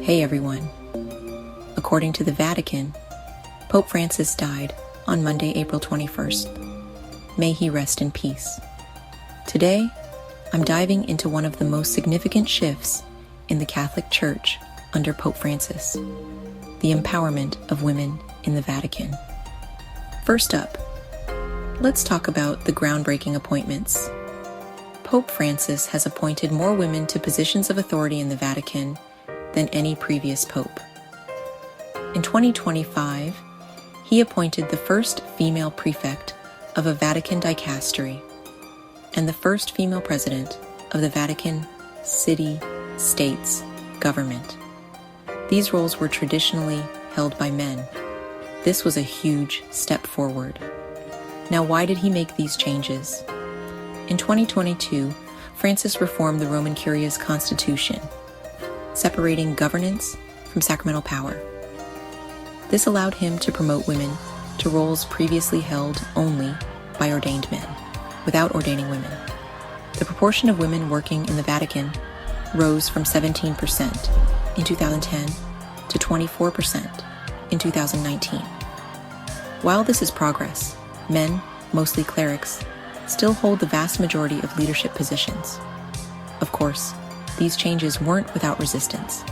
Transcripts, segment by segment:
Hey everyone. According to the Vatican, Pope Francis died on Monday, April 21st. May he rest in peace. Today, I'm diving into one of the most significant shifts in the Catholic Church under Pope Francis, the empowerment of women in the Vatican. First up, let's talk about the groundbreaking appointments. Pope Francis has appointed more women to positions of authority in the Vatican than any previous pope. In 2025, he appointed the first female prefect of a Vatican dicastery and the first female president of the Vatican city-states government. These roles were traditionally held by men. This was a huge step forward. Now, why did he make these changes? In 2022, Francis reformed the Roman Curia's constitution, separating governance from sacramental power. This allowed him to promote women to roles previously held only by ordained men, without ordaining women. The proportion of women working in the Vatican rose from 17% in 2010 to 24% in 2019. While this is progress, men, mostly clerics, still hold the vast majority of leadership positions. Of course, these changes weren't without resistance.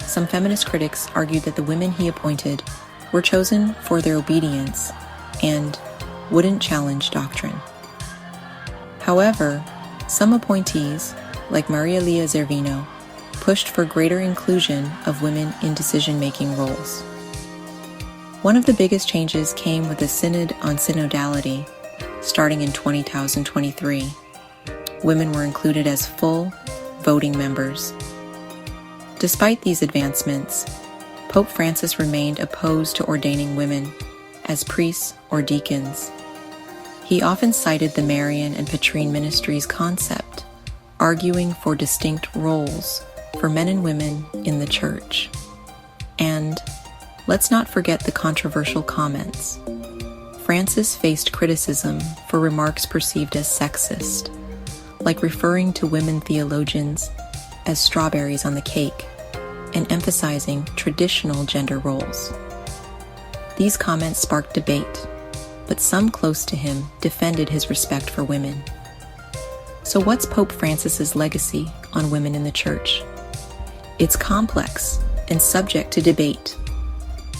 Some feminist critics argued that the women he appointed were chosen for their obedience and wouldn't challenge doctrine. However, some appointees, like Maria Leah Zervino, pushed for greater inclusion of women in decision-making roles. One of the biggest changes came with the Synod on Synodality, starting in 2023. Women were included as full voting members. Despite these advancements, Pope Francis remained opposed to ordaining women as priests or deacons. He often cited the Marian and Petrine ministries concept, arguing for distinct roles for men and women in the church. And let's not forget the controversial comments. Francis faced criticism for remarks perceived as sexist, like referring to women theologians as strawberries on the cake and emphasizing traditional gender roles. These comments sparked debate, but some close to him defended his respect for women. So what's Pope Francis's legacy on women in the church? It's complex and subject to debate.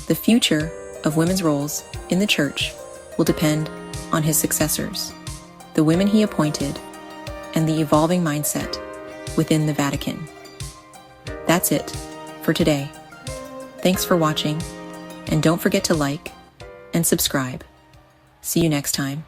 The future of women's roles in the church will depend on his successors, the women he appointed, and the evolving mindset within the Vatican. That's it for today. Thanks for watching, and don't forget to like and subscribe. See you next time.